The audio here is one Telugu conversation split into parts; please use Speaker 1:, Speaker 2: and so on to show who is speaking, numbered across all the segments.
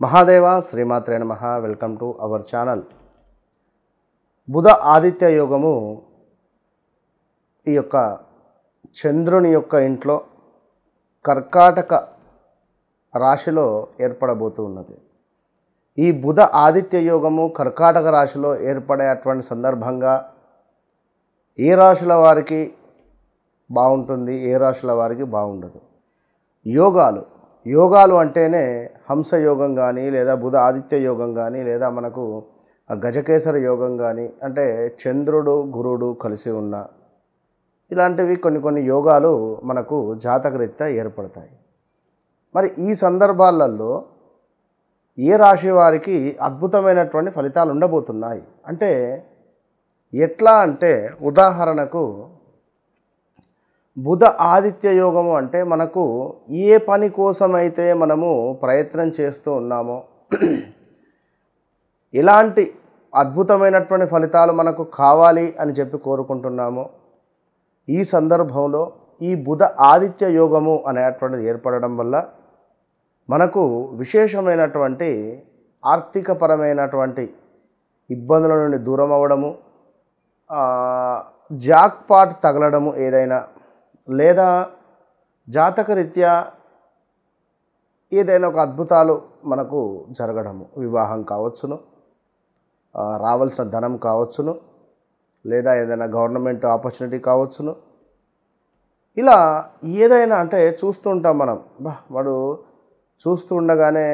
Speaker 1: మహాదేవ శ్రీమాత్రే నమః. Welcome to our channel. బుధ ఆదిత్య యోగము ఈ యొక్క చంద్రుని యొక్క ఇంట్లో కర్కాటక రాశిలో ఏర్పడబోతూ ఉన్నది. ఈ బుధ ఆదిత్య యోగము కర్కాటక రాశిలో ఏర్పడేటువంటి సందర్భంగా ఏ రాశుల వారికి బాగుంటుంది, ఏ రాశుల వారికి బాగుండదు. యోగాలు అంటేనే హంసయోగం కానీ, లేదా బుధ ఆదిత్య యోగం కానీ, లేదా మనకు గజకేసర యోగం కానీ, అంటే చంద్రుడు గురుడు కలిసి ఉన్న ఇలాంటివి కొన్ని యోగాలు మనకు జాతకరీత్యా ఏర్పడతాయి. మరి ఈ సందర్భాలలో ఏ రాశి వారికి అద్భుతమైనటువంటి ఫలితాలు ఉండబోతున్నాయి అంటే ఎట్లా అంటే, ఉదాహరణకు బుధ ఆదిత్య యోగము అంటే మనకు ఏ పని కోసమైతే మనము ప్రయత్నం చేస్తూ ఉన్నామో, ఎలాంటి అద్భుతమైనటువంటి ఫలితాలు మనకు కావాలి అని చెప్పి కోరుకుంటున్నామో, ఈ సందర్భంలో ఈ బుధ ఆదిత్య యోగము అనేటువంటిది ఏర్పడడం వల్ల మనకు విశేషమైనటువంటి ఆర్థికపరమైనటువంటి ఇబ్బందుల నుండి దూరం అవ్వడము, జాక్పాట్ తగలడము ఏదైనా, లేదా జాతకరీత్యా ఏదైనా ఒక అద్భుతాలు మనకు జరగడము, వివాహం కావచ్చును, రావాల్సిన ధనం కావచ్చును, లేదా ఏదైనా గవర్నమెంట్ ఆపర్చునిటీ కావచ్చును. ఇలా ఏదైనా అంటే చూస్తూ ఉంటాం మనం, వాడు చూస్తూ ఉండగానే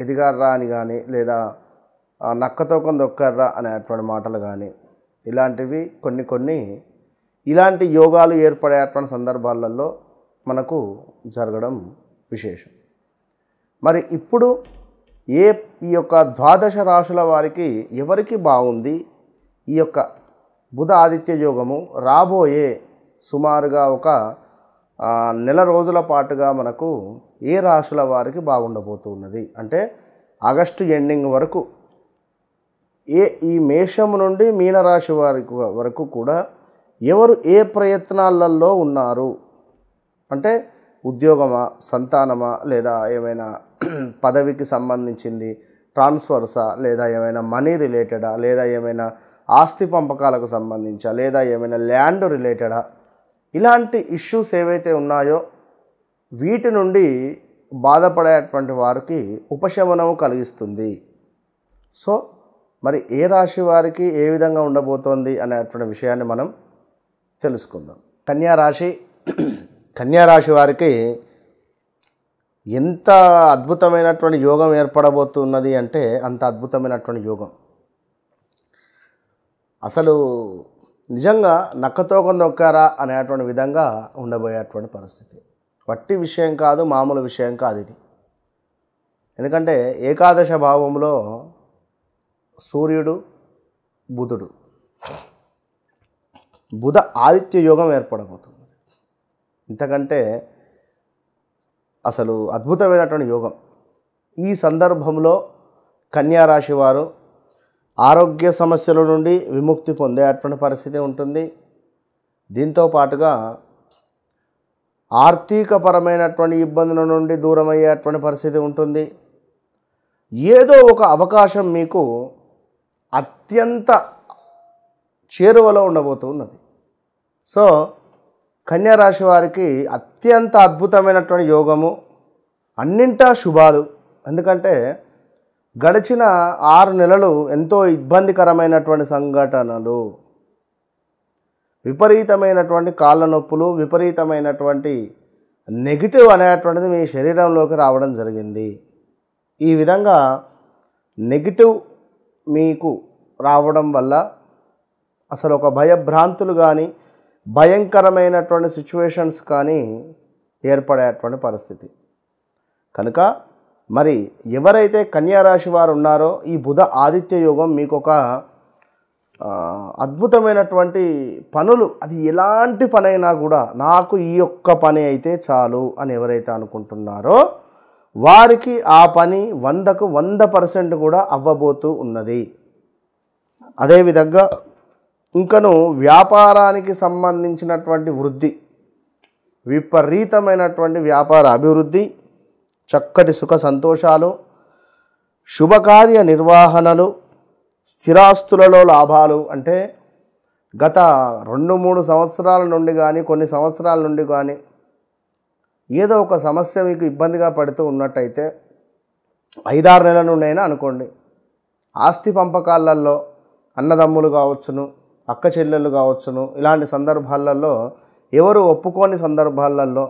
Speaker 1: ఎదిగారా అని కానీ, లేదా నక్కతో కొంత దొక్కారా అనేటువంటి మాటలు కానీ, ఇలాంటివి కొన్ని ఇలాంటి యోగాలు ఏర్పడేటువంటి సందర్భాలలో మనకు జరగడం విశేషం. మరి ఇప్పుడు ఈ యొక్క ద్వాదశ రాశుల వారికి ఎవరికి బాగుంది ఈ యొక్క బుధ ఆదిత్య యోగము? రాబోయే సుమారుగా ఒక నెల రోజుల పాటుగా మనకు ఏ రాశుల వారికి బాగుండబోతున్నది అంటే ఆగస్టు ఎండింగ్ వరకు ఈ మేషము నుండి మీనరాశి వారికి వరకు కూడా ఎవరు ఏ ప్రయత్నాలలో ఉన్నారు అంటే ఉద్యోగమా, సంతానమా, లేదా ఏమైనా పదవికి సంబంధించింది, ట్రాన్స్ఫర్సా, లేదా ఏమైనా మనీ రిలేటెడా, లేదా ఏమైనా ఆస్తి పంపకాలకు సంబంధించా, లేదా ఏమైనా ల్యాండ్ రిలేటెడా, ఇలాంటి ఇష్యూస్ ఏవైతే ఉన్నాయో వీటి నుండి బాధపడేటువంటి వారికి ఉపశమనము కలిగిస్తుంది. సో మరి ఏ రాశి వారికి ఏ విధంగా ఉండబోతోంది అనేటువంటి విషయాన్ని మనం తెలుసుకుందాం. కన్యారాశి వారికి ఎంత అద్భుతమైనటువంటి యోగం ఏర్పడబోతున్నది అంటే అంత అద్భుతమైనటువంటి యోగం. అసలు నిజంగా నక్కతో కొంత దొక్కారా అనేటువంటి విధంగా ఉండబోయేటువంటి పరిస్థితి. వట్టి విషయం కాదు, మామూలు విషయం కాదు ఇది. ఎందుకంటే ఏకాదశ భావంలో సూర్యుడు, బుధుడు, బుధ ఆదిత్య యోగం ఏర్పడబోతుంది. ఇంతకంటే అసలు అద్భుతమైనటువంటి యోగం. ఈ సందర్భంలో కన్యారాశి వారు ఆరోగ్య సమస్యల నుండి విముక్తి పొందేటువంటి పరిస్థితి ఉంటుంది. దీంతో పాటుగా ఆర్థికపరమైనటువంటి ఇబ్బందుల నుండి దూరం అయ్యేటువంటి పరిస్థితి ఉంటుంది. ఏదో ఒక అవకాశం మీకు అత్యంత చేరువలో ఉండబోతున్నది. సో కన్యారాశి వారికి అత్యంత అద్భుతమైనటువంటి యోగము, అన్నింటా శుభాలు. ఎందుకంటే గడిచిన 6 నెలలు ఎంతో ఇబ్బందికరమైనటువంటి సంఘటనలు, విపరీతమైనటువంటి కాళ్ళ నొప్పులు, విపరీతమైనటువంటి నెగిటివ్ అనేటువంటిది మీ శరీరంలోకి రావడం జరిగింది. ఈ విధంగా నెగిటివ్ మీకు రావడం వల్ల అసలు ఒక భయభ్రాంతులు కానీ, భయంకరమైనటువంటి సిచ్యువేషన్స్ కానీ ఏర్పడేటువంటి పరిస్థితి. కనుక మరి ఎవరైతే కన్యారాశి వారు ఉన్నారో ఈ బుధ ఆదిత్య యోగం మీకు ఒక అద్భుతమైనటువంటి పనులు, అది ఎలాంటి పనైనా కూడా నాకు ఈ ఒక్క పని అయితే చాలు అని ఎవరైతే అనుకుంటున్నారో వారికి ఆ పని 100కు 100% కూడా అవ్వబోతూ ఉన్నది. అదేవిధంగా ఇంకను వ్యాపారానికి సంబంధించినటువంటి వృద్ధి, విపరీతమైనటువంటి వ్యాపార అభివృద్ధి, చక్కటి సుఖ సంతోషాలు, శుభకార్య నిర్వహణలు, స్థిరాస్తులలో లాభాలు. అంటే గత 2-3 సంవత్సరాల నుండి కానీ కొన్ని సంవత్సరాల నుండి కానీ ఏదో ఒక సమస్య మీకు ఇబ్బందిగా పడుతూ ఉన్నట్టయితే 5-6 నెలల నుండి అయినా అనుకోండి, ఆస్తి పంపకాలలో అన్నదమ్ములు కావచ్చును, అక్క చెల్లెళ్ళు కావచ్చును, ఇలాంటి సందర్భాలలో ఎవరు ఒప్పుకోని సందర్భాలలో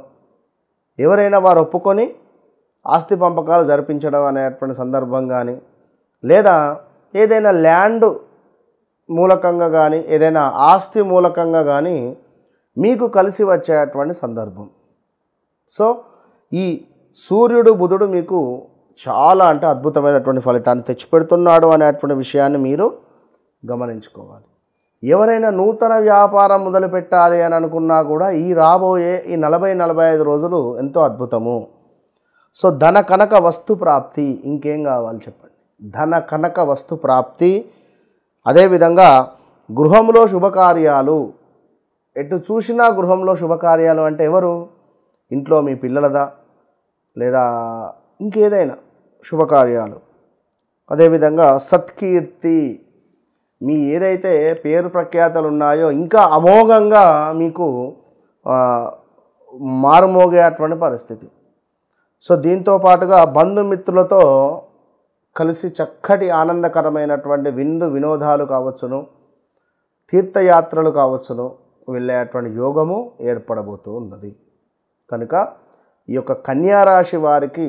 Speaker 1: ఎవరైనా వారు ఒప్పుకొని ఆస్తి పంపకాలు జరిపించడం అనేటువంటి సందర్భం కానీ, లేదా ఏదైనా ల్యాండ్ మూలకంగా కానీ ఏదైనా ఆస్తి మూలకంగా కానీ మీకు కలిసి వచ్చేటువంటి సందర్భం. సో ఈ సూర్యుడు బుధుడు మీకు చాలా అంటే అద్భుతమైనటువంటి ఫలితాన్ని తెచ్చిపెడుతున్నాడు అనేటువంటి విషయాన్ని మీరు గమనించుకోవాలి. ఎవరైనా నూతన వ్యాపారం మొదలు పెట్టాలి అని అనుకున్నా కూడా ఈ రాబోయే ఈ 40-45 రోజులు ఎంతో అద్భుతము. సో ధన కనక వస్తు ప్రాప్తి, ఇంకేం కావాలి చెప్పండి, ధన కనక వస్తు ప్రాప్తి. అదేవిధంగా గృహంలో శుభకార్యాలు, ఎటు చూసినా గృహంలో శుభకార్యాలు అంటే ఎవరు, ఇంట్లో మీ పిల్లలదా లేదా ఇంకేదైనా శుభకార్యాలు. అదేవిధంగా సత్కీర్తి, మీ ఏదైతే పేరు ప్రఖ్యాతలు ఉన్నాయో ఇంకా అమోఘంగా మీకు మారుమోగేటువంటి పరిస్థితి. సో దీంతో పాటుగా బంధుమిత్రులతో కలిసి చక్కటి ఆనందకరమైనటువంటి వినోదాలు కావచ్చును, తీర్థయాత్రలు కావచ్చును వెళ్ళేటువంటి యోగము ఏర్పడబోతూ ఉన్నది. కనుక ఈ యొక్క కన్యారాశి వారికి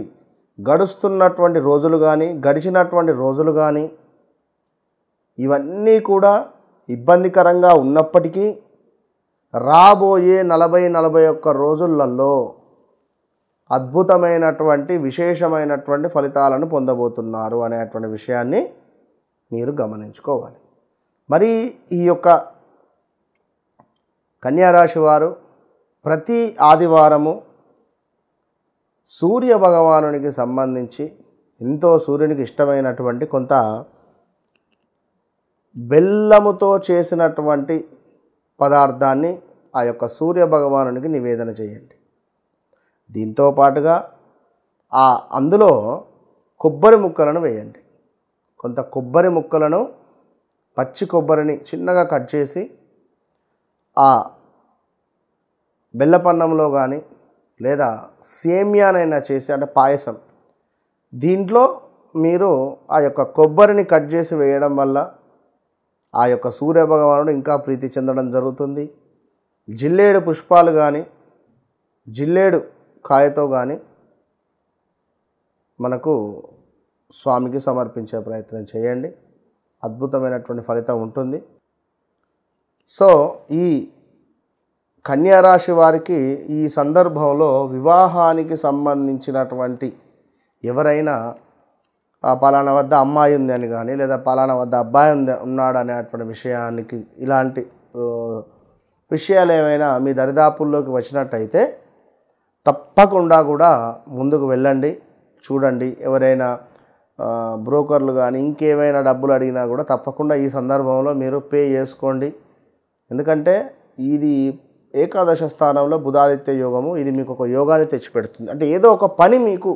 Speaker 1: గడుస్తున్నటువంటి రోజులు కానీ గడిచినటువంటి రోజులు కానీ ఇవన్నీ కూడా ఇబ్బందికరంగా ఉన్నప్పటికీ రాబోయే 40-41 రోజులలో అద్భుతమైనటువంటి విశేషమైనటువంటి ఫలితాలను పొందబోతున్నారు అనేటువంటి విషయాన్ని మీరు గమనించుకోవాలి. మరి ఈ యొక్క కన్యారాశి వారు ప్రతి ఆదివారము సూర్య భగవానునికి సంబంధించి ఎంతో సూర్యునికి ఇష్టమైనటువంటి కొంత బెల్లముతో చేసినటువంటి పదార్థాన్ని ఆ యొక్క సూర్య భగవానునికి నివేదన చేయండి. దీంతో పాటుగా అందులో కొబ్బరి ముక్కలను వేయండి. కొంత కొబ్బరి ముక్కలను, పచ్చి కొబ్బరిని చిన్నగా కట్ చేసి ఆ బెల్లపన్నంలో కానీ లేదా సేమ్యానైనా చేసి, అంటే పాయసం, దీంట్లో మీరు ఆ యొక్క కొబ్బరిని కట్ చేసి వేయడం వల్ల ఆ యొక్క సూర్యభగవానుడు ఇంకా ప్రీతి చెందడం జరుగుతుంది. జిల్లేడు పుష్పాలు కానీ జిల్లేడు కాయతో కానీ మనకు స్వామికి సమర్పించే ప్రయత్నం చేయండి. అద్భుతమైనటువంటి ఫలితం ఉంటుంది. సో ఈ కన్యారాశి వారికి ఈ సందర్భంలో వివాహానికి సంబంధించినటువంటి ఎవరైనా పలానా వద్ద అమ్మాయి ఉంది అని కానీ లేదా పలానా వద్ద అబ్బాయి ఉన్నాడు అనేటువంటి విషయానికి ఇలాంటి విషయాలు ఏమైనా మీ దరిదాపుల్లోకి వచ్చినట్టయితే తప్పకుండా కూడా ముందుకు వెళ్ళండి, చూడండి. ఎవరైనా బ్రోకర్లు కానీ ఇంకేమైనా డబ్బులు అడిగినా కూడా తప్పకుండా ఈ సందర్భంలో మీరు పే చేసుకోండి. ఎందుకంటే ఇది ఏకాదశ స్థానంలో బుధాదిత్య యోగము, ఇది మీకు ఒక యోగాన్ని తెచ్చిపెడుతుంది. అంటే ఏదో ఒక పని మీకు,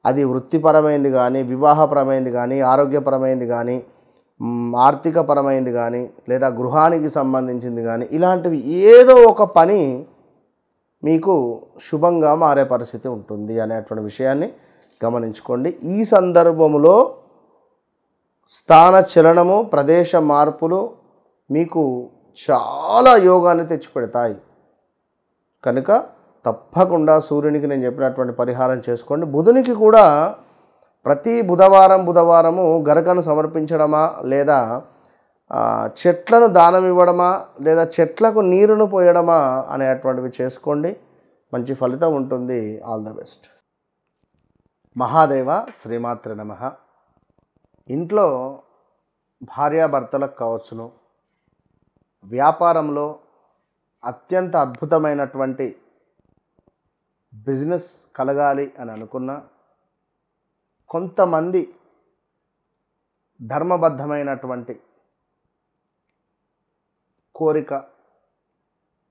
Speaker 1: అది వృత్తిపరమైనది కానీ వివాహపరమైనది కానీ ఆరోగ్యపరమైనది కానీ ఆర్థికపరమైనది కానీ లేదా గృహానికి సంబంధించింది కానీ ఇలాంటివి ఏదో ఒక పని మీకు శుభంగా మారే పరిస్థితి ఉంటుంది అనేటువంటి విషయాన్ని గమనించుకోండి. ఈ సందర్భంలో స్థాన చలనము, ప్రదేశ మార్పులు మీకు చాలా యోగాన్ని తెచ్చిపెడతాయి. కనుక తప్పకుండా సూర్యునికి నేను చెప్పినటువంటి పరిహారం చేసుకోండి. బుధునికి కూడా ప్రతి బుధవారము గరకను సమర్పించడమా లేదా చెట్లను దానం ఇవ్వడమా లేదా చెట్లకు నీరును పోయడమా అనేటువంటివి చేసుకోండి. మంచి ఫలితం ఉంటుంది. All the best. మహాదేవ శ్రీమాత్ర నమః. ఇంట్లో భార్యాభర్తలకు కావచ్చును, వ్యాపారంలో అత్యంత అద్భుతమైనటువంటి బిజినెస్ కలగాలి అని అనుకున్న కొంతమంది ధర్మబద్ధమైనటువంటి కోరిక,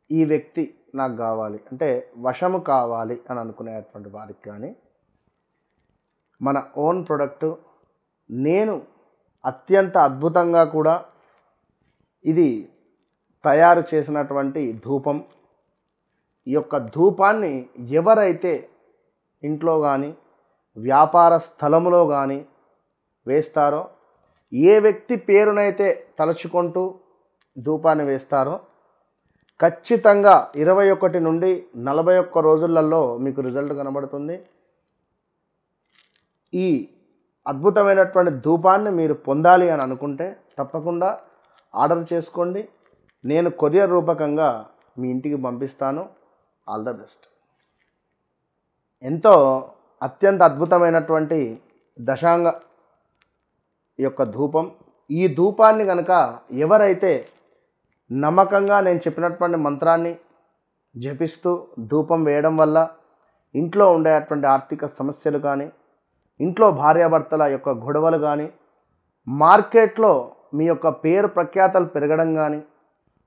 Speaker 1: ఈ వ్యక్తి నాకు కావాలి అంటే వశము కావాలి అని అనుకునేటువంటి వారికి కానీ మన ఓన్ ప్రొడక్టు నేను అత్యంత అద్భుతంగా కూడా ఇది తయారు చేసినటువంటి ధూపం. ఈ యొక్క ధూపాన్ని ఎవరైతే ఇంట్లో కానీ వ్యాపార స్థలములో కానీ వేస్తారో, ఏ వ్యక్తి పేరునైతే తలుచుకుంటూ ధూపాన్ని వేస్తారో ఖచ్చితంగా 21 నుండి 41 రోజులలో మీకు రిజల్ట్ కనబడుతుంది. ఈ అద్భుతమైనటువంటి ధూపాన్ని మీరు పొందాలి అని అనుకుంటే తప్పకుండా ఆర్డర్ చేసుకోండి. నేను కొరియర్ రూపకంగా మీ ఇంటికి పంపిస్తాను. All the best. ఎంతో అత్యంత అద్భుతమైనటువంటి దశాంగ యొక్క ధూపం. ఈ ధూపాన్ని కనుక ఎవరైతే నమ్మకంగా నేను చెప్పినటువంటి మంత్రాన్ని జపిస్తూ ధూపం వేయడం వల్ల ఇంట్లో ఉండేటువంటి ఆర్థిక సమస్యలు కానీ, ఇంట్లో భార్యాభర్తల యొక్క గొడవలు కానీ, మార్కెట్లో మీ యొక్క పేరు ప్రఖ్యాతలు పెరగడం కానీ,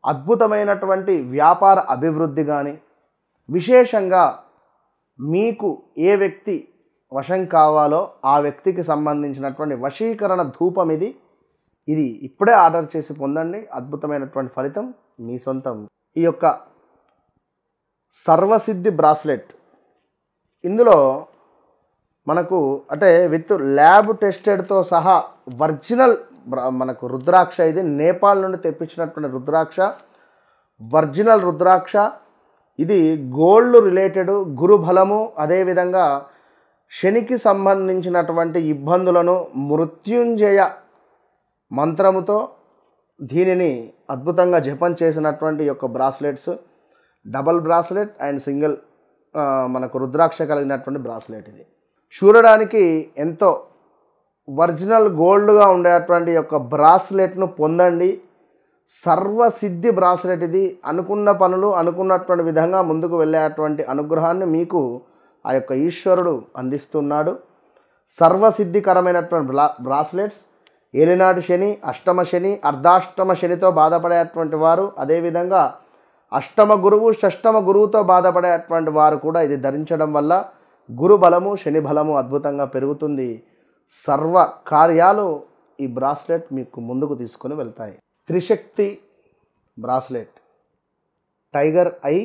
Speaker 1: అద్భుతమైనటువంటి వ్యాపార అభివృద్ధి కానీ, విశేషంగా మీకు ఏ వ్యక్తి వశం కావాలో ఆ వ్యక్తికి సంబంధించినటువంటి వశీకరణ ధూపం ఇది ఇప్పుడే ఆర్డర్ చేసి పొందండి. అద్భుతమైనటువంటి ఫలితం మీ సొంతం. ఈ యొక్క సర్వసిద్ధి బ్రాస్లెట్, ఇందులో మనకు అంటే విత్ ల్యాబ్ టెస్టెడ్తో సహా ఒరిజినల్ మనకు రుద్రాక్ష, ఇది నేపాల్ నుండి తెప్పించినటువంటి రుద్రాక్ష, ఒరిజినల్ రుద్రాక్ష. ఇది గోల్డ్ రిలేటెడ్, గురుబలము, అదేవిధంగా శనికి సంబంధించినటువంటి ఇబ్బందులను మృత్యుంజయ మంత్రముతో దీనిని అద్భుతంగా జపం చేసినటువంటి యొక్క bracelets, double bracelet and single మనకు రుద్రాక్ష కలిగినటువంటి బ్రాస్లెట్. ఇది చూడడానికి ఎంతో ఒరిజినల్ గోల్డ్గా ఉండేటువంటి యొక్క బ్రాస్లెట్ను పొందండి. సర్వసిద్ధి బ్రాస్లెట్ ఇది. అనుకున్న పనులు అనుకున్నటువంటి విధంగా ముందుకు వెళ్ళేటువంటి అనుగ్రహాన్ని మీకు ఆ యొక్క ఈశ్వరుడు అందిస్తున్నాడు. సర్వసిద్ధికరమైనటువంటి బ్రాస్లెట్స్. ఏలినాటి శని, అష్టమ శని, అర్ధాష్టమ శనితో బాధపడేటువంటి వారు, అదేవిధంగా అష్టమ గురువు, షష్టమ గురువుతో బాధపడేటువంటి వారు కూడా ఇది ధరించడం వల్ల గురు బలము, శని బలము అద్భుతంగా పెరుగుతుంది. సర్వ కార్యాలు ఈ బ్రాస్లెట్ మీకు ముందుకు తీసుకొని వెళ్తాయి. Trishakti bracelet, tiger eye,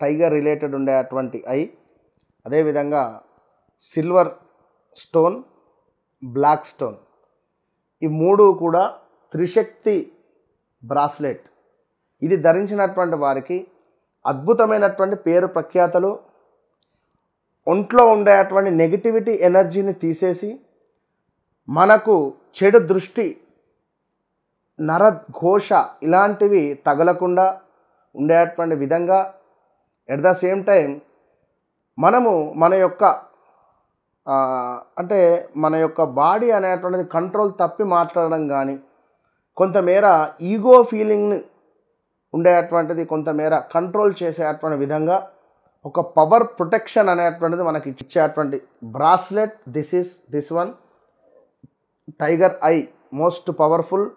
Speaker 1: tiger related ఉండేటువంటి ఐ, అదేవిధంగా సిల్వర్ స్టోన్, బ్లాక్ స్టోన్, ఈ మూడు కూడా త్రిశక్తి బ్రాస్లెట్. ఇది ధరించినటువంటి వారికి అద్భుతమైనటువంటి పేరు ప్రఖ్యాతలు, ఒంట్లో ఉండేటువంటి నెగిటివిటీ ఎనర్జీని తీసేసి మనకు చెడు దృష్టి, నరఘోష ఇలాంటివి తగలకుండా ఉండేటువంటి విధంగా, ఎట్ ద సేమ్ టైం మనము మన యొక్క అంటే మన యొక్క బాడీ అనేటువంటిది కంట్రోల్ తప్పి మాట్లాడడం కానీ, కొంతమేర ఈగో ఫీలింగ్ని ఉండేటువంటిది కొంతమేర కంట్రోల్ చేసేటువంటి విధంగా ఒక పవర్ ప్రొటెక్షన్ అనేటువంటిది మనకి ఇచ్చేటువంటి bracelet. This one tiger I, most powerful.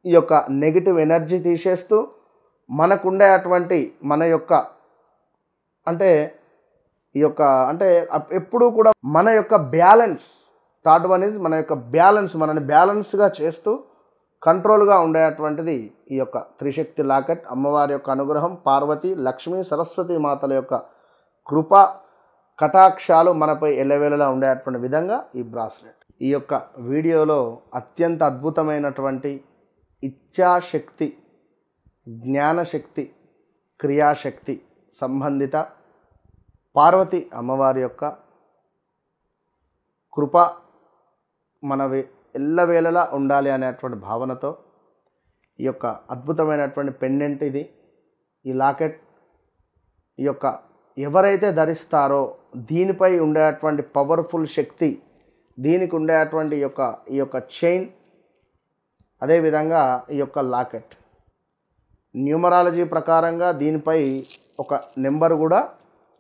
Speaker 1: ఈ యొక్క నెగిటివ్ ఎనర్జీ తీసేస్తూ మనకుండేటువంటి మన యొక్క అంటే ఈ యొక్క అంటే ఎప్పుడూ కూడా మన యొక్క బ్యాలెన్స్, థర్డ్ వన్ ఈజ్ మన యొక్క బ్యాలెన్స్, మనని బ్యాలెన్స్గా చేస్తూ కంట్రోల్గా ఉండేటువంటిది ఈ యొక్క త్రిశక్తి లాకెట్. అమ్మవారి యొక్క అనుగ్రహం, పార్వతి, లక్ష్మీ, సరస్వతి మాతల యొక్క కృప కటాక్షాలు మనపై ఎల్లవేళలా ఉండేటువంటి విధంగా ఈ బ్రాస్లెట్. ఈ యొక్క వీడియోలో అత్యంత అద్భుతమైనటువంటి ఇచ్ఛాశక్తి, జ్ఞానశక్తి, క్రియాశక్తి సంబంధిత పార్వతి అమ్మవారి యొక్క కృప మనవి ఎల్లవేళలా ఉండాలి అనేటువంటి భావనతో ఈ యొక్క అద్భుతమైనటువంటి పెండెంట్ ఇది. ఈ లాకెట్ ఈ యొక్క ఎవరైతే ధరిస్తారో దీనిపై ఉండేటువంటి పవర్ఫుల్ శక్తి, దీనికి ఉండేటువంటి ఈ యొక్క చైన్, అదేవిధంగా ఈ యొక్క లాకెట్ న్యూమరాలజీ ప్రకారంగా దీనిపై ఒక నెంబర్ కూడా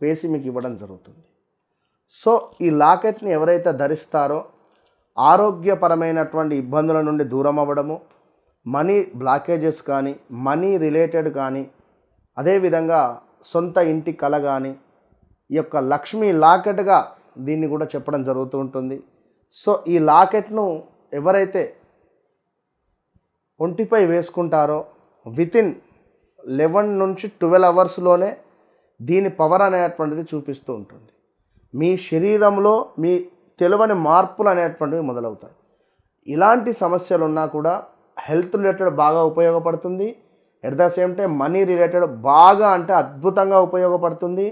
Speaker 1: వేసి మీకు ఇవ్వడం జరుగుతుంది. సో ఈ లాకెట్ని ఎవరైతే ధరిస్తారో ఆరోగ్యపరమైనటువంటి ఇబ్బందుల నుండి దూరం అవ్వడము, మనీ బ్లాకేజెస్ కానీ, మనీ రిలేటెడ్ కానీ, అదేవిధంగా సొంత ఇంటి కల కానీ, ఈ యొక్క లక్ష్మీ లాకెట్గా దీన్ని కూడా చెప్పడం జరుగుతూ ఉంటుంది. సో ఈ లాకెట్ను ఎవరైతే ఒంటిపై వేసుకుంటారో వితిన్ 11 నుంచి 12 అవర్స్లోనే దీని పవర్ అనేటువంటిది చూపిస్తూ ఉంటుంది. మీ శరీరంలో మీ తెలియని మార్పులు అనేటువంటివి మొదలవుతాయి. ఇలాంటి సమస్యలు ఉన్నా కూడా హెల్త్ రిలేటెడ్ బాగా ఉపయోగపడుతుంది. At the same time money related బాగా అంటే అద్భుతంగా ఉపయోగపడుతుంది.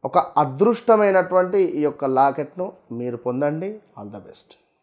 Speaker 1: ఒక అదృష్టమైనటువంటి ఈ యొక్క లాకెట్ను మీరు పొందండి. All the best.